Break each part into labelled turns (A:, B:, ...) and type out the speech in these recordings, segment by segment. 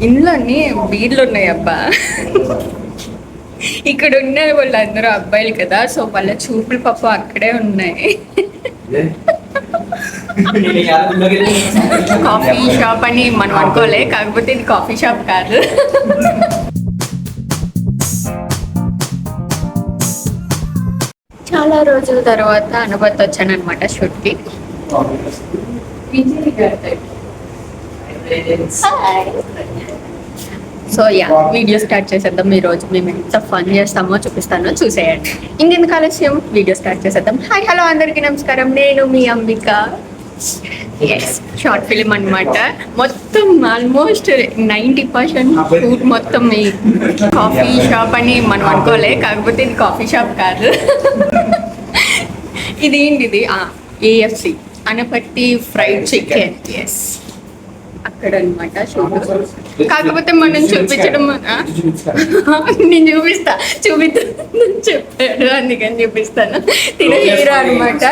A: ఇంట్లోని బీర్లు ఉన్నాయి అబ్బా. ఇక్కడ ఉన్న వాళ్ళందరూ అబ్బాయిలు కదా, సో వాళ్ళ చూపులు పాప అక్కడే ఉన్నాయి. కాఫీ షాప్ అని మనం అనుకోలే, కాకపోతే ఇది కాఫీ షాప్ కాదు. చాలా రోజుల తర్వాత అనుభూతి వచ్చాను అనమాట షూట్కి. సో యా, వీడియో స్టార్ట్ చేసేద్దాం. ఈ రోజు మేము ఎంత ఫన్ చేస్తామో చూపిస్తానో చూసేయండి. ఇంకెందుకు ఆలస్యం, వీడియో స్టార్ట్ చేసేద్దాం. హాయ్ హలో అందరికీ నమస్కారం, నేను మీ అంబిక. ఎస్, షార్ట్ ఫిలిం అనమాట. మొత్తం ఆల్మోస్ట్ 90% ఫుడ్ మొత్తం ఈ కాఫీ షాప్ అని మనం అనుకోలే, కాకపోతే ఇది కాఫీ షాప్ కాదు. ఇది ఏంటిది, AFC Anaparthi fried chicken. Yes, అక్కడ అనమాట షూట్. కాకపోతే మనం చూపించడం, నేను చూపిస్తా చెప్పాడు, అందుకని చూపిస్తాను. తిన హీరో అనమాట.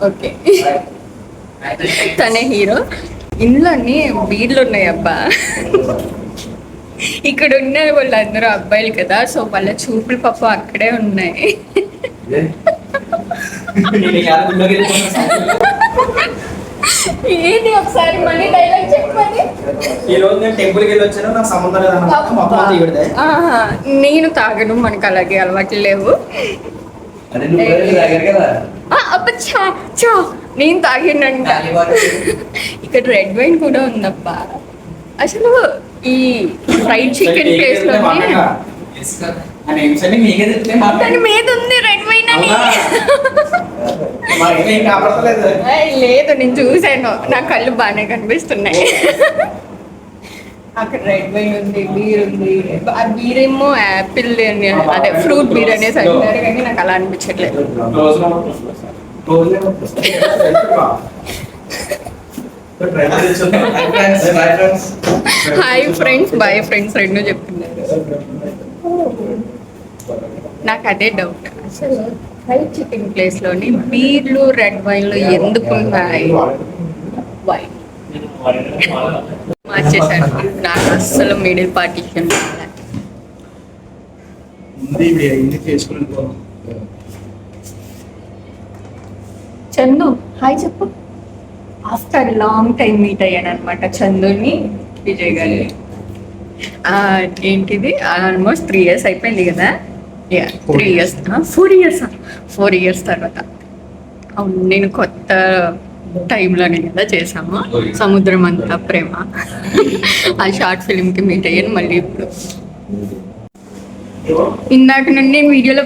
A: ఓకే, తనే హీరో. ఇంట్లోని బీర్లు ఉన్నాయి అబ్బా. ఇక్కడ ఉన్న వాళ్ళందరూ అబ్బాయిలు కదా, సో వాళ్ళ చూపులు పాప అక్కడే ఉన్నాయి. ఏంటి ఒకసారి మళ్ళీ డైలాగ్ చెప్పండి. నేను తాగను, మనకు అలాగే అలవాట్లు లేవు. నేను తాగినంట. ఇక్కడ రెడ్ వైన్ కూడా ఉందబ్బా. అసలు ఈ ఫ్రైడ్ చికెన్ ప్లేస్ లో దాని మీద ఉంది రెడ్ వైన్ అని. లేదు, నేను చూసాను, నా కళ్ళు బాగానే కనిపిస్తున్నాయి. అక్కడ రెడ్ వైన్ ఉంది, బీర్ ఉంది. ఆ బీర్ ఏమో యాపిల్, అదే ఫ్రూట్ బీర్ అనేసి అంటున్నారు, కానీ నాకు అలా అనిపించట్లేదు. హాయ్ ఫ్రెండ్స్, బాయ్ ఫ్రెండ్స్ రెండు చెప్తున్నారు. నాకు అదే డౌట్, అసలు ఫ్రైడ్ చికెన్ ప్లేస్ లోని బీర్లు రెడ్ వైన్లు ఎందుకు ఉన్నాయి? వైన్ మార్చేసాను. నాకు అస్సలు మిడిల్ పార్టీషన్. చందు హాయ్ చెప్పు. ఆఫ్టర్ లాంగ్ టైం మీట్ అయ్యాను అనమాట చందుని, విజయ్ గారిని. ఏంటిది ఆల్మోస్ట్ 3 years అయిపోయింది కదా. 3 years, 4 years తర్వాత. అవును, నేను కొత్త టైంలోనే కదా చేసాము సముద్రం అంతా ప్రేమ. ఆ షార్ట్ ఫిలింకి మీట్ అయ్యాను మళ్ళీ ఇప్పుడు. ఇందాక నుండి వీడియోలో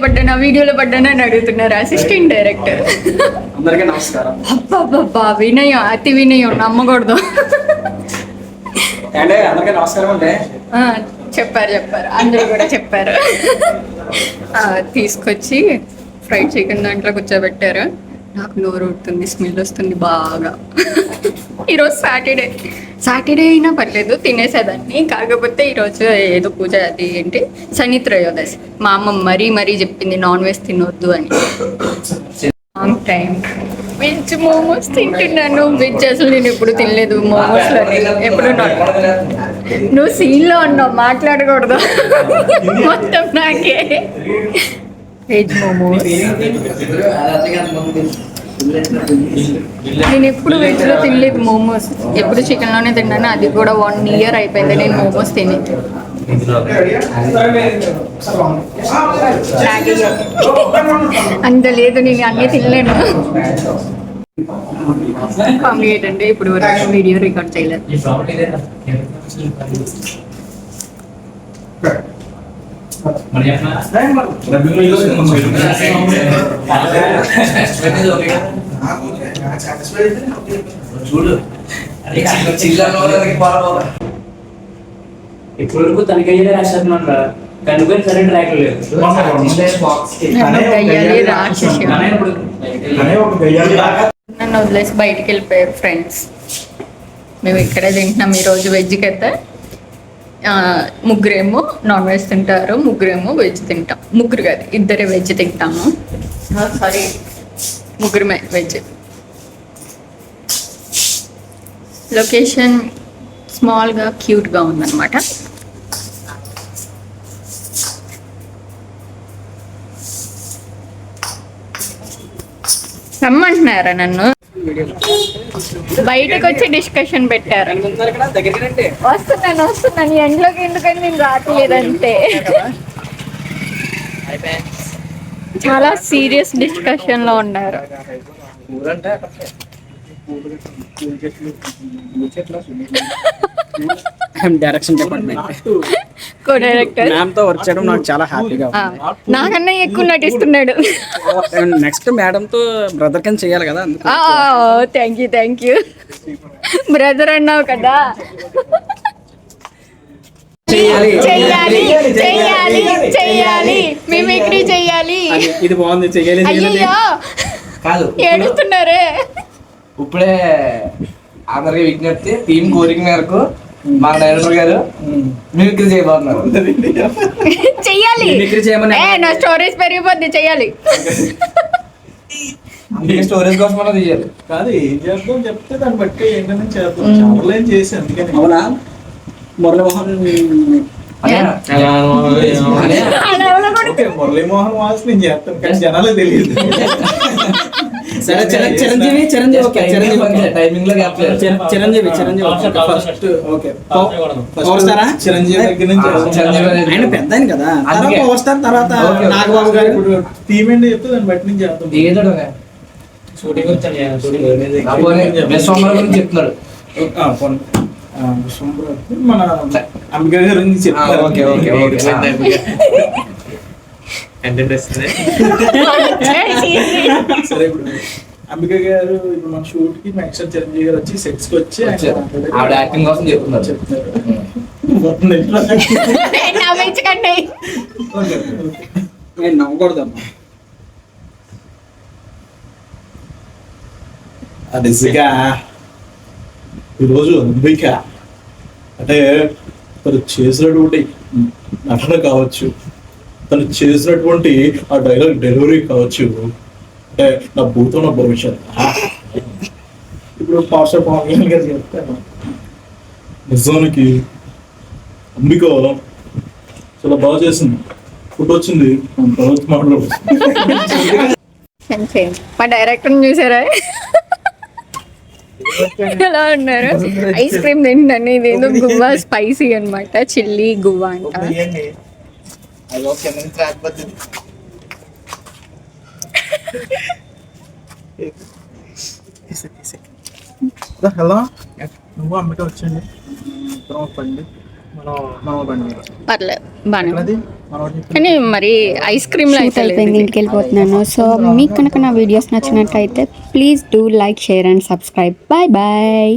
A: పడ్డానా అని అడుగుతున్నారు అసిస్టెంట్ డైరెక్టర్. అబ్బా, వినయం, అతి వినయం, నమ్మకూడదు. చెప్పారు, అందరూ కూడా చెప్పారు. తీసుకొచ్చి ఫ్రైడ్ చికెన్ దాంట్లో కూర్చోబెట్టారు. నాకు నోరు ఉంటుంది, స్మెల్ వస్తుంది బాగా. ఈరోజు సాటర్డే అయినా పర్లేదు, తినేసేదాన్ని. కాకపోతే ఈరోజు ఏదో పూజ, అది ఏంటి శని త్రయోదశి. మా అమ్మ మరీ చెప్పింది నాన్ వెజ్ తినొద్దు అని. లాంగ్ టైం వెజ్ మోమోస్ తింటున్నాను. వెజ్ అసలు నేను ఎప్పుడు తినలేదు మోమోస్లో. ఎప్పుడు నువ్వు సీన్లో ఉన్నావు, మాట్లాడకూడదు. మొత్తం నాకే వెజ్ మోమోస్. నేను ఎప్పుడు వెజ్లో తినలేదు మోమోస్, ఎప్పుడు చికెన్లోనే తిన్నాను. అది కూడా 1 year అయిపోయింది నేను మోమోస్ తిని. అంత లేదు, నేను అన్నీ తినలేను. కామెడీ ఏంటంటే ఇప్పుడు వరకు వీడియో రికార్డ్ చేయలేదు.
B: ఇప్పుడు తనకయ్యే రాసేస్తున్నాను రా, కనుకొని సరే ట్రాక్ లేదు.
A: నన్ను వదిలేసి బయటికి వెళ్ళిపోయారు ఫ్రెండ్స్. మేము ఇక్కడే తింటున్నాం ఈరోజు. వెజ్కి అయితే ముగ్గురేమో నాన్ వెజ్ తింటారు, ముగ్గురేమో వెజ్ తింటాం. ముగ్గురు కాదు, ఇద్దరే వెజ్ తింటాము. సారీ, ముగ్గురమే వెజ్. లొకేషన్ స్మాల్గా క్యూట్గా ఉందన్నమాట. రమ్మంటున్నారా నన్ను? బయటకు వచ్చి డిస్కషన్ పెట్టారు. వస్తున్నాను ఎండ్లోకి, ఎందుకని నేను రావట్లేదంటే చాలా సీరియస్ డిస్కషన్ లో ఉన్నారు.
C: డైరెక్షన్ డిపార్ట్మెంట్
A: కో-డైరెక్టర్
C: మ్యామ్ తో వర్క్ చేయడం నాకు చాలా హ్యాపీగా ఉంది.
A: నాకన్నా ఎక్కువ నటిస్తున్నాడు.
C: నెక్స్ట్ మేడం తో బ్రదర్ కింద చేయాలి కదా, అందుకు
A: థ్యాంక్ యూ బ్రదర్ అన్నావు కదా.
C: చేయాలి
A: చెయ్యాలి చెయ్యాలి చెయ్యాలి మిమిక్రీ చెయ్యాలి.
C: ఇది బాగుంది, చెయ్యాలి.
A: అయ్యో
D: కాదు
A: ఏడుస్తున్నారే.
D: ఇప్పుడే అందరికి విజ్ఞప్తి, టీం కోరిక మేరకు మా డైరెక్టర్ గారు మిమిక్రీ చేయబోతున్నారు.
A: చెయ్యాలి.
C: మిమిక్రీ చేయమని
A: నా స్టోరీస్ పెరిగిపోద్ది. చెయ్యాలి.
D: స్టోరేజ్ కోసం అలా తీయాలి.
E: కాదు ఏం చేద్దాం చెప్తే దాన్ని బట్టి ఏంటనే చేద్దాం. చాలా ఏం చేసి అందుకని
C: అవునా మురళీమోహన్
D: అదే.
E: ఓకే మురళీమోహన్ వాయిస్ నేను చేస్తాను కానీ జనాలకు తెలియదు.
C: సరే చిరంజీవి ఓకే
D: టైమింగ్ లో గ్యాప్ లేదు.
C: చిరంజీవి
E: ఫస్ట్ ఓకే
C: పవర్ స్టారా?
E: చిరంజీవి దగ్గర నుంచి
D: చిరంజీవి అనేది.
C: ఆయన పెద్ద ఆయన కదా,
D: అందుకే.
C: పవర్ స్టార్ తర్వాత
D: ఓకే.
C: నాగబాబు గారు.
E: ఇప్పుడు థీమ్ ఏంటి చెప్తే దాన్ని బట్టి నుంచి చేద్దాం.
D: ఏదో
B: షూటింగ్ వచ్చాను
D: సోమవారం గురించి చెప్తున్నాడు.
E: మన అంబికా గారి గురించి చెప్తారు.
D: Okay okay okay.
B: కంటెంట్ వస్తుంది.
E: సరే ఇప్పుడు అంబికా గారు ఇప్పుడు మన షూట్ కి నెక్స్ట్ చిరంజీవి గారు వచ్చి సెట్స్ కి వచ్చి ఆయన
D: ఆవిడ యాక్టింగ్ కోసం చెప్తున్నారు.
E: చెప్తారు. మొత్తం ఇంట్లో
A: నవ్వించకండి.
E: ఓకే.
C: నేను నవ్వకూడదమ్మా.
E: అదిగా ఈరోజు అంబిక అంటే తను చేసినటువంటి నటన కావచ్చు, తను చేసినటువంటి ఆ డైలాగ్ డెలివరీ కావచ్చు, అంటే నా భూతం నా భవిష్యత్. ఇప్పుడు పాస్టర్ పవన్ కళ్యాణ్ గారు చెప్తాను, నిజానికి అంబిక చాలా బాగా చేసింది, ఫుడ్ వచ్చింది తర్వాత మాట్లాడు.
A: మా డైరెక్టర్ చూసారా ఎలా ఉన్నారు? ఐస్ క్రీమ్ తింటాను. ఇదేదో గువ్వా స్పైసీ అన్నమాట, చిల్లీ గువ్వా అంట.
E: హలో నువ్వు అంబిక వచ్చండి, పండి మనం బండి
A: పర్లేదు బాగా,
E: మనం
A: కానీ మరి ఐస్ క్రీమ్ లో అయితే లేదు.
F: ఇంటికి వెళ్ళిపోతున్నాను. సో మీకు కనుక నా వీడియోస్ నచ్చినట్లయితే please do like, share and subscribe. Bye bye.